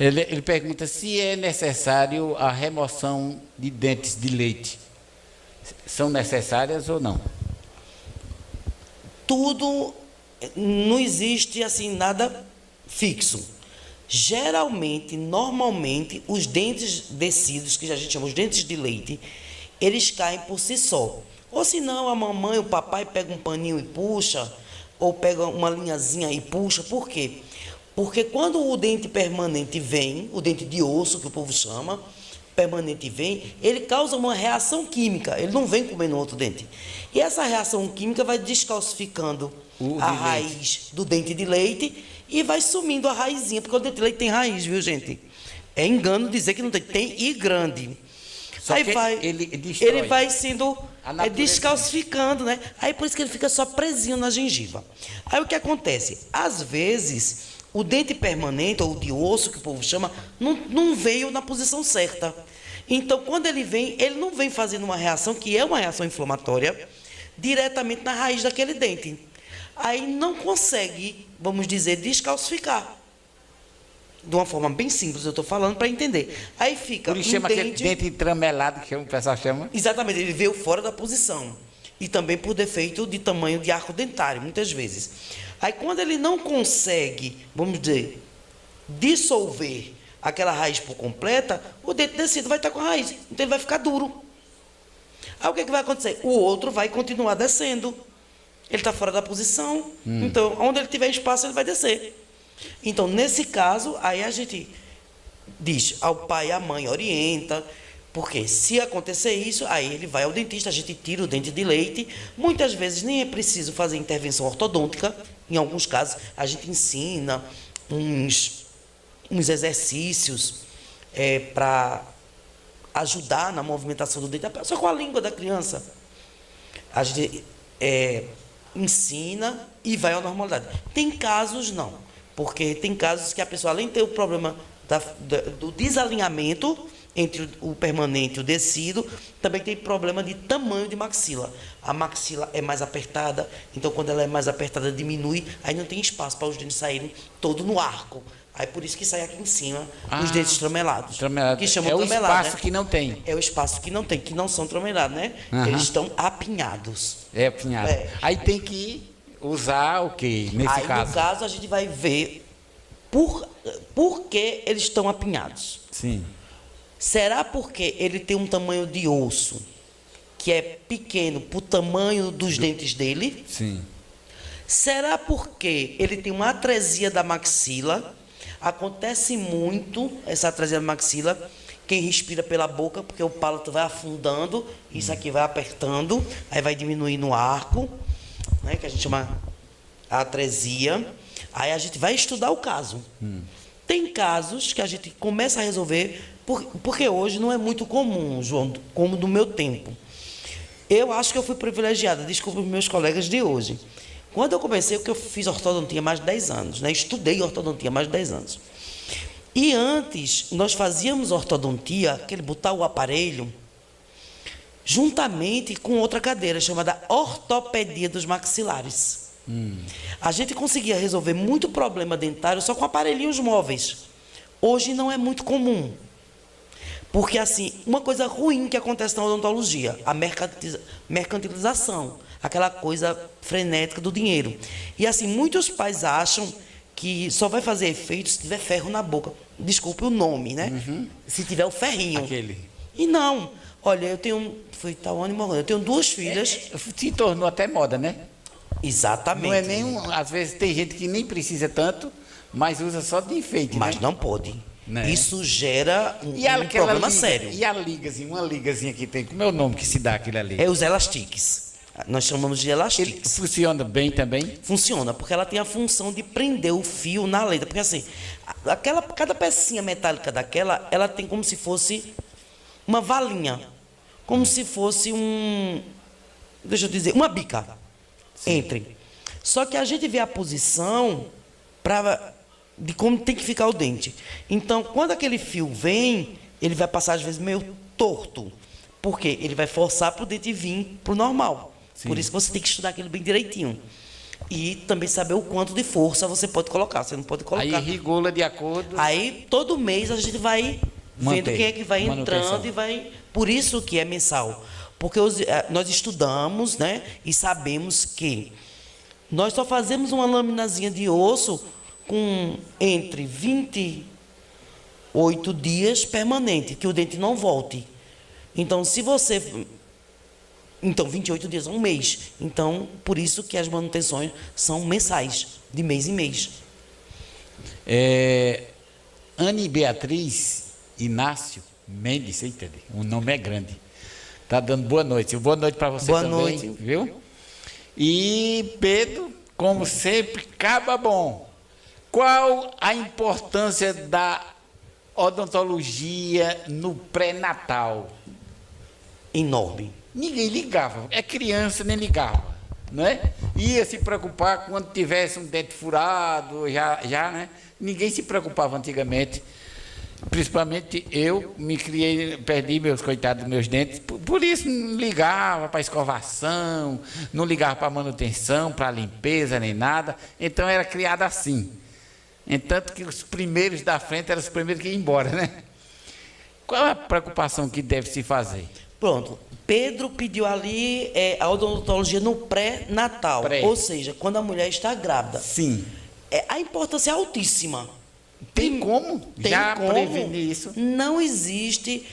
Ele pergunta se é necessário a remoção de dentes de leite. São necessárias ou não? Tudo, não existe assim nada fixo. Geralmente, normalmente, os dentes descidos, que a gente chama os dentes de leite, eles caem por si só. Ou se não, a mamãe, o papai pega um paninho e puxa, ou pega uma linhazinha e puxa. Por quê? Porque quando o dente permanente vem, o dente de osso, que o povo chama, permanente vem, ele causa uma reação química, ele não vem comendo outro dente. E essa reação química vai descalcificando a raiz do dente de leite e vai sumindo a raizinha, porque o dente de leite tem raiz, viu, gente? É engano dizer que não tem, tem e grande. Só Aí que vai, ele vai sendo descalcificando, né? Aí por isso que ele fica só presinho na gengiva. Aí o que acontece? Às vezes, o dente permanente, ou de osso, que o povo chama, não veio na posição certa. Então, quando ele vem, ele não vem fazendo uma reação, que é uma reação inflamatória, diretamente na raiz daquele dente. Aí não consegue, vamos dizer, descalcificar. De uma forma bem simples, eu estou falando para entender. Aí fica Por isso chama aquele dente entramelado, que o pessoal chama. Exatamente, ele veio fora da posição. E também por defeito de tamanho de arco dentário, muitas vezes. Aí quando ele não consegue, vamos dizer, dissolver aquela raiz por completa, o dente descido vai estar com a raiz, então ele vai ficar duro. Aí o que vai acontecer? O outro vai continuar descendo. Ele está fora da posição, então onde ele tiver espaço ele vai descer. Então, nesse caso, aí a gente diz ao pai e à mãe, orienta, porque se acontecer isso, aí ele vai ao dentista, a gente tira o dente de leite. Muitas vezes nem é preciso fazer intervenção ortodôntica, em alguns casos a gente ensina uns exercícios para ajudar na movimentação do dente, só com a língua da criança. A gente ensina e vai à normalidade. Tem casos não. Porque tem casos que a pessoa, além de ter o problema do desalinhamento entre o permanente e o descido, também tem problema de tamanho de maxila. A maxila é mais apertada, então quando ela é mais apertada diminui, aí não tem espaço para os dentes saírem todo no arco. Aí por isso que sai aqui em cima os dentes tramelados. Que chamam é o tramelado, espaço, né? Que não tem. É o espaço que não tem, que não são tramelados, né? Eles estão apinhados. É apinhado. Aí tem que usar o quê, nesse caso? No caso, a gente vai ver por que eles estão apinhados. Sim. Será porque ele tem um tamanho de osso que é pequeno para o tamanho dos dentes dele? Sim. Será porque ele tem uma atresia da maxila? Acontece muito essa atresia da maxila, quem respira pela boca, porque o palato vai afundando, isso aqui vai apertando, aí vai diminuindo o arco, né, que a gente chama a atresia. Aí a gente vai estudar o caso. Tem casos que a gente começa a resolver, porque hoje não é muito comum, João, como do meu tempo. Eu acho que eu fui privilegiada, desculpa os meus colegas de hoje. Quando eu comecei, porque eu fiz ortodontia há mais de 10 anos, né? Estudei ortodontia há mais de 10 anos. E antes, nós fazíamos ortodontia, aquele botar o aparelho, juntamente com outra cadeira, chamada ortopedia dos maxilares. A gente conseguia resolver muito problema dentário só com aparelhinhos móveis. Hoje não é muito comum. Porque, assim, uma coisa ruim que acontece na odontologia, a mercantilização, aquela coisa frenética do dinheiro. E, assim, muitos pais acham que só vai fazer efeito se tiver ferro na boca. Desculpe o nome, né? Se tiver o ferrinho. Aquele. E não. Olha, eu tenho... Foi tal ano e morrendo. Eu tenho 2 filhas. Se tornou até moda, né? Exatamente. Não é nem às vezes tem gente que nem precisa tanto, mas usa só de enfeite, mas né? não pode. Né? Isso gera um problema sério. E a ligazinha, uma ligazinha que tem, como é o nome que se dá aquele ali? É os elastiques. Nós chamamos de elastiques. Ele funciona bem também? Funciona, porque ela tem a função de prender o fio na lenda. Porque assim, cada pecinha metálica daquela, ela tem como se fosse uma valinha. Como se fosse deixa eu dizer, uma bica. Entre. Só que a gente vê a posição de como tem que ficar o dente. Então, quando aquele fio vem, ele vai passar às vezes meio torto. Por quê? Ele vai forçar para o dente vir para o normal. Sim. Por isso que você tem que estudar aquilo bem direitinho. E também saber o quanto de força você pode colocar. Você não pode colocar. Aí regula de acordo. Aí todo mês a gente vai vendo quem é que vai entrando e vai. Por isso que é mensal. Porque nós estudamos, né? E sabemos que nós só fazemos uma laminazinha de osso com entre 28 dias permanente, que o dente não volte. Então, se você. Então, 28 dias é um mês. Então, por isso que as manutenções são mensais, de mês em mês. Anne Beatriz Inácio Mendes, entende? O nome é grande. Tá dando boa noite. Boa noite para você também. Boa noite. Viu? E Pedro, como sempre, caba bom. Qual a importância da odontologia no pré-natal? Enorme. Ninguém ligava. É criança, nem ligava. Não é? Ia se preocupar quando tivesse um dente furado, já, né? Ninguém se preocupava antigamente. Principalmente eu me criei, perdi meus dentes, por isso não ligava para escovação, não ligava para manutenção, para limpeza, nem nada. Então era criado assim. Entanto que os primeiros da frente eram os primeiros que iam embora, né? Qual a preocupação que deve se fazer? Pronto. Pedro pediu ali a odontologia no pré-natal, ou seja, quando a mulher está grávida. Sim. A importância é altíssima. Tem como já prevenir isso? Não existe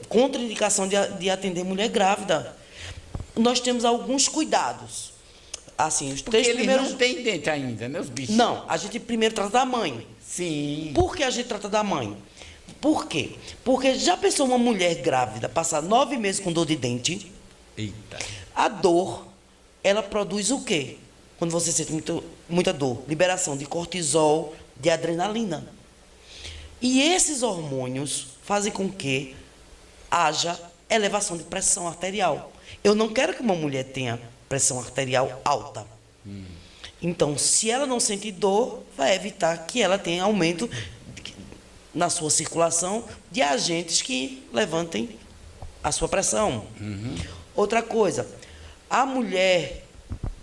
contraindicação de atender mulher grávida. Nós temos alguns cuidados. Assim, os porque eles não têm dente ainda, né, os bichos? Não, a gente primeiro trata da mãe. Sim. Por que a gente trata da mãe? Por quê? Porque já pensou uma mulher grávida passar 9 meses com dor de dente? Eita. A dor, ela produz o quê? Quando você sente muita dor, liberação de cortisol, de adrenalina. E esses hormônios fazem com que haja elevação de pressão arterial. Eu não quero que uma mulher tenha pressão arterial alta. Então, se ela não sente dor, vai evitar que ela tenha aumento na sua circulação de agentes que levantem a sua pressão. Outra coisa, a mulher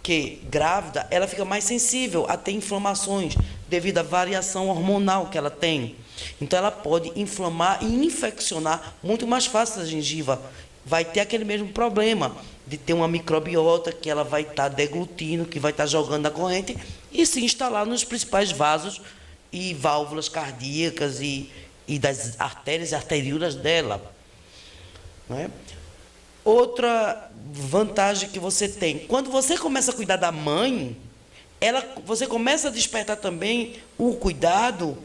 que grávida, ela fica mais sensível a ter inflamações devido à variação hormonal que ela tem. Então, ela pode inflamar e infeccionar muito mais fácil a gengiva. Vai ter aquele mesmo problema de ter uma microbiota que ela vai estar deglutindo, que vai estar jogando na corrente e se instalar nos principais vasos e válvulas cardíacas e das artérias e arteríolas dela. Não é? Outra vantagem que você tem, quando você começa a cuidar da mãe, você começa a despertar também o cuidado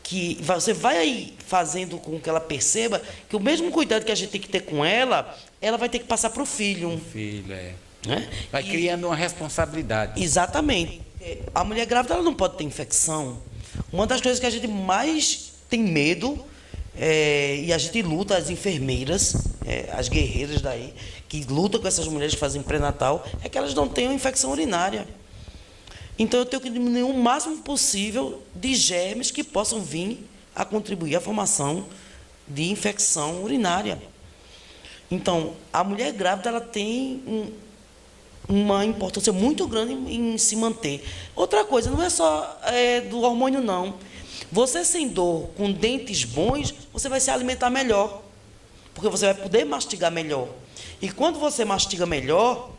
que você vai fazendo com que ela perceba que o mesmo cuidado que a gente tem que ter com ela, ela vai ter que passar para o filho. O filho, né? Vai criando uma responsabilidade. Exatamente. A mulher grávida ela não pode ter infecção. Uma das coisas que a gente mais tem medo, e a gente luta, as enfermeiras, as guerreiras daí, que lutam com essas mulheres que fazem pré-natal, é que elas não tenham infecção urinária. Então, eu tenho que diminuir o máximo possível de germes que possam vir a contribuir à formação de infecção urinária. Então, a mulher grávida ela tem uma importância muito grande em se manter. Outra coisa, não é só do hormônio, não. Você sem dor, com dentes bons, você vai se alimentar melhor, porque você vai poder mastigar melhor. E quando você mastiga melhor,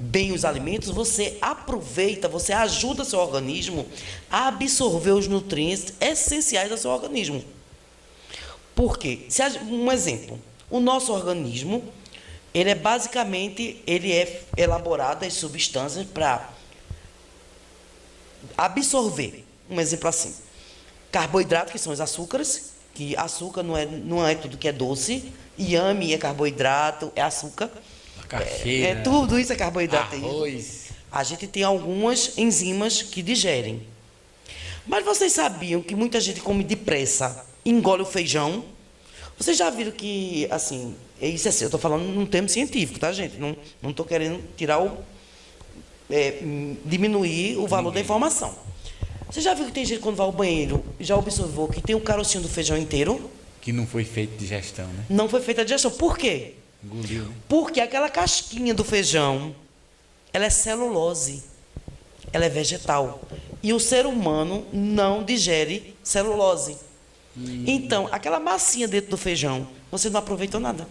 bem os alimentos, você aproveita, você ajuda seu organismo a absorver os nutrientes essenciais do seu organismo. Por quê? Um exemplo, o nosso organismo, ele é elaborado as substâncias para absorver. Um exemplo assim, carboidrato, que são os açúcares, que açúcar não é tudo que é doce, inhame é carboidrato, é açúcar. Cacheira, tudo isso é carboidrato. Arroz. A gente tem algumas enzimas que digerem. Mas vocês sabiam que muita gente come depressa, engole o feijão? Vocês já viram que, assim, isso é assim, eu estou falando num termo científico, tá, gente? Não estou querendo tirar diminuir o valor da informação. Você já viu que tem gente quando vai ao banheiro, já observou que tem um carocinho do feijão inteiro? Que não foi feita digestão, né? Não foi feita a digestão. Por quê? Engoliu, né? Porque aquela casquinha do feijão, ela é celulose. ela é vegetal. E o ser humano não digere celulose. Então, aquela massinha dentro do feijão, você não aproveitou nada.